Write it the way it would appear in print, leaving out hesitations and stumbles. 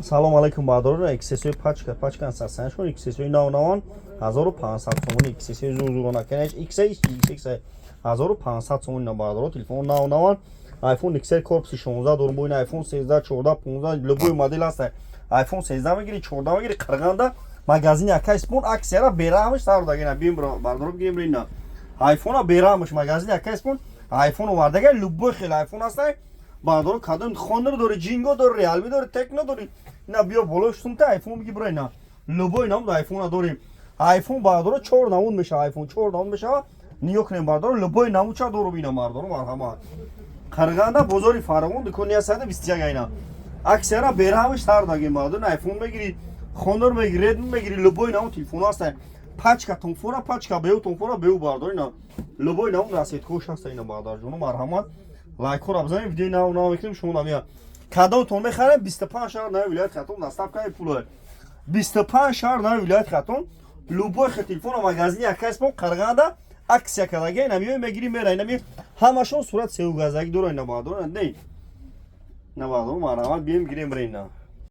салом алайкум баъдорон аксессуи пачкан сасаншон аксессуи навнавон 1500 сомон аксессуи зузугона канаш xx 1500 сомон на баъдорон телефон навнавон iPhone XR корпуси 16 дорум боин iPhone 13 14 15 любой модель аст iPhone 13 мегири 14 мегири қирғанда магазини акай спон аксияра берамаш сардагина бим баъдорон гемрина iPhone берамаш магазини акай спон iPhone вардага любой хел iPhone аст баъдорон кадом хонор дори джинго дори realme дори techno дори на биё болоштум та iPhone гибрай на любой нам iPhone дорим iPhone баъдорон 4 навун меша iPhone 4 навун меша ниёкнем баъдорон любой намуча дору бина мардорон марҳамат қарғанда бозори фарғон дукони асада 21 айна аксияра берамаш сардагин баъдорон iPhone мегири хонор мегири Redmi мегири любой нам телефон аст пачка тонфора пачка беу тонфора беу баъдорон любой нам расет хош аст ина баъдорон марҳамат лайкҳоро бизанед видеои нав мекунем шумо намия кадомтон мехарем 25 шаҳр нави вилояти хатон дастапкаи пуло 25 шаҳр нави вилояти хатон любой хе телефона магазини акаспон қарғанда аксия кадаги намиёй мегири мерай нами ҳамашон сурат сеугазаги дорай набаъдорон не набаъдорон марҳамат бием гирем рена